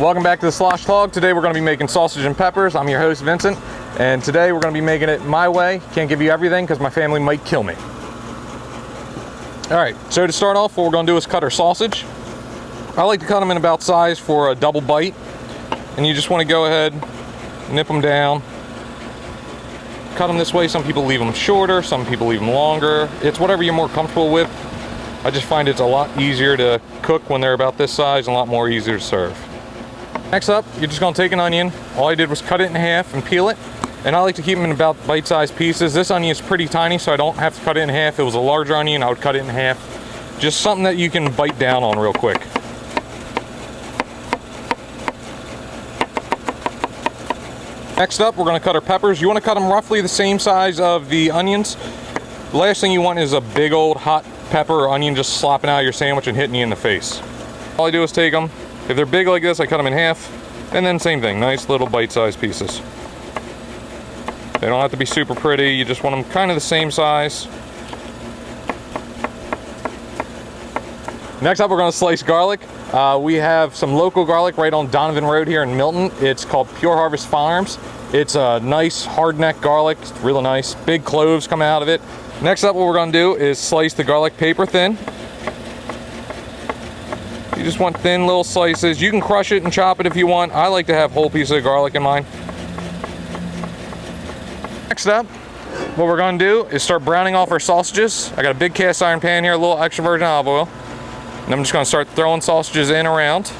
Welcome back to the Sloshed Hog. Today we're going to be making sausage and peppers. I'm your host, Vincent, and today we're going to be making it my way. Can't give you everything because my family might kill me. Alright, so to start off, what we're going to do is cut our sausage. I like to cut them in about size for a double bite, and you just want to go ahead, nip them down, cut them this way. Some people leave them shorter, some people leave them longer. It's whatever you're more comfortable with. I just find it's a lot easier to cook when they're about this size and a lot more easier to serve. Next up, you're just going to take an onion. All I did was cut it in half and peel it. And I like to keep them in about bite-sized pieces. This onion is pretty tiny, so I don't have to cut it in half. If it was a larger onion, I would cut it in half. Just something that you can bite down on real quick. Next up, we're going to cut our peppers. You want to cut them roughly the same size of the onions. The last thing you want is a big old hot pepper or onion just slopping out of your sandwich and hitting you in the face. All I do is take them. If they're big like this, I cut them in half, and then same thing, nice little bite-sized pieces. They don't have to be super pretty, you just want them kind of the same size. Next up, we're going to slice garlic. We have some local garlic right on Donovan Road here in Milton. It's called Pure Harvest Farms. It's a nice hard-neck garlic, it's really nice. Big cloves come out of it. Next up, what we're going to do is slice the garlic paper thin. You just want thin little slices. You can crush it and chop it if you want. I like to have whole pieces of garlic in mine. Next up, what we're going to do is start browning off our sausages. I got a big cast iron pan here, a little extra virgin olive oil. And I'm just going to start throwing sausages in around.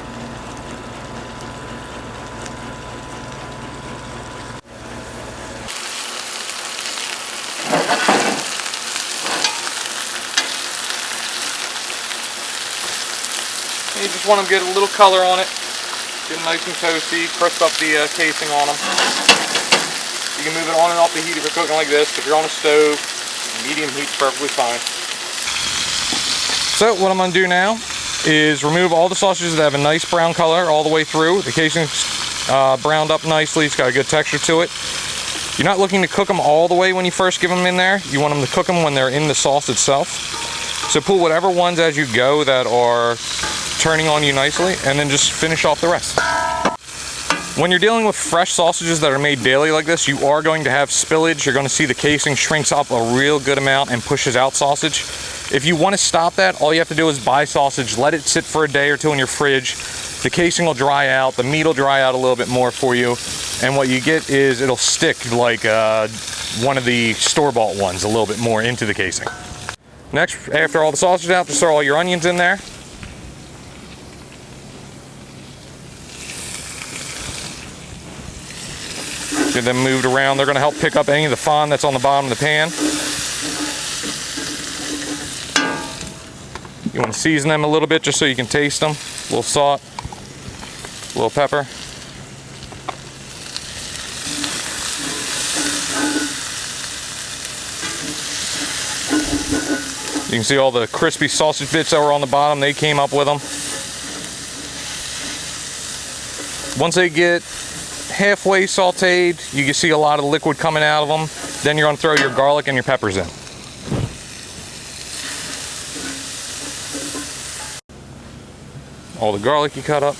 You just want them to get a little color on it, get them nice and toasty, crisp up the casing on them. You can move it on and off the heat if you're cooking like this. If you're on a stove, medium heat's perfectly fine. So what I'm going to do now is remove all the sausages that have a nice brown color all the way through. The casing's browned up nicely, it's got a good texture to it. You're not looking to cook them all the way when you first give them in there. You want them to cook them when they're in the sauce itself. So pull whatever ones as you go that are turning on you nicely, and then just finish off the rest. When you're dealing with fresh sausages that are made daily like this, you are going to have spillage. You're going to see the casing shrinks up a real good amount and pushes out sausage. If you want to stop that, all you have to do is buy sausage, let it sit for a day or two in your fridge. The casing will dry out, the meat will dry out a little bit more for you, and what you get is it'll stick like one of the store-bought ones a little bit more into the casing. Next, after all the sausage is out, just throw all your onions in there. Get them moved around. They're going to help pick up any of the fond that's on the bottom of the pan. You want to season them a little bit just so you can taste them. A little salt, a little pepper. You can see all the crispy sausage bits that were on the bottom. They came up with them. Once they get halfway sauteed, you can see a lot of liquid coming out of them. Then you're going to throw your garlic and your peppers in. All the garlic you cut up.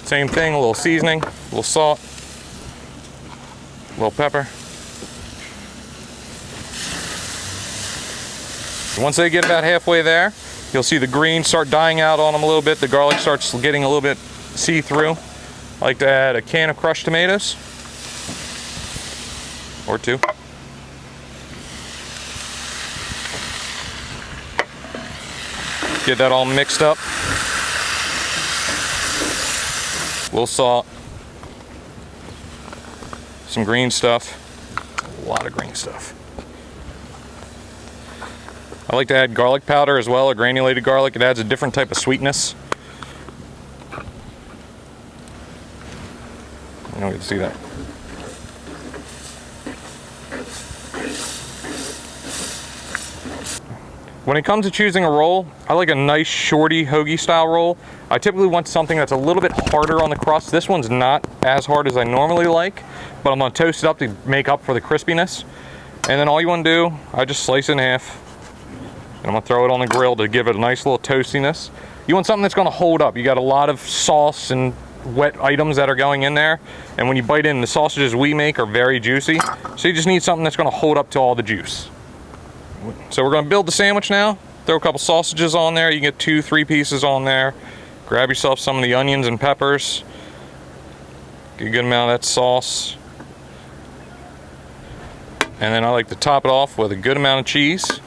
Same thing, a little seasoning, a little salt, a little pepper. Once they get about halfway there, you'll see the green start dying out on them a little bit. The garlic starts getting a little bit see-through. I like to add a can of crushed tomatoes, or two. Get that all mixed up. A little salt. Some green stuff. A lot of green stuff. I like to add garlic powder as well, or granulated garlic. It adds a different type of sweetness. You don't get to see that. When it comes to choosing a roll, I like a nice shorty hoagie style roll. I typically want something that's a little bit harder on the crust. This one's not as hard as I normally like, but I'm gonna toast it up to make up for the crispiness. And then all you want to do, I just slice it in half. And I'm going to throw it on the grill to give it a nice little toastiness. You want something that's going to hold up. You got a lot of sauce and wet items that are going in there. And when you bite in, the sausages we make are very juicy. So you just need something that's going to hold up to all the juice. So we're going to build the sandwich now. Throw a couple sausages on there. You can get 2-3 pieces on there. Grab yourself some of the onions and peppers. Get a good amount of that sauce. And then I like to top it off with a good amount of cheese.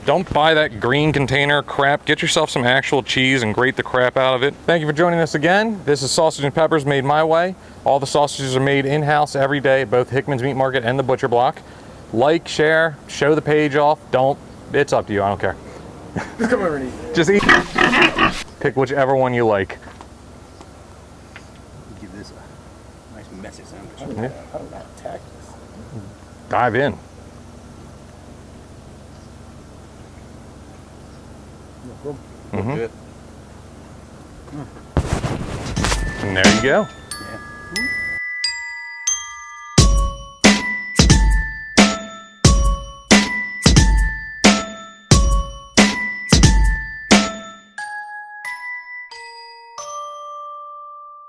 Don't buy that green container crap. Get yourself some actual cheese and grate the crap out of it. Thank you for joining us again. This is Sausage and Peppers made my way. All the sausages are made in-house every day at both Hickman's Meat Market and the Butcher Block. Like, share, show the page off. Don't. It's up to you. I don't care. Just come over and eat. Just eat. Pick whichever one you like. Give this a nice messy sandwich. Yeah. How did that attack this? Dive in. Mm-hmm. And there you go. Yeah.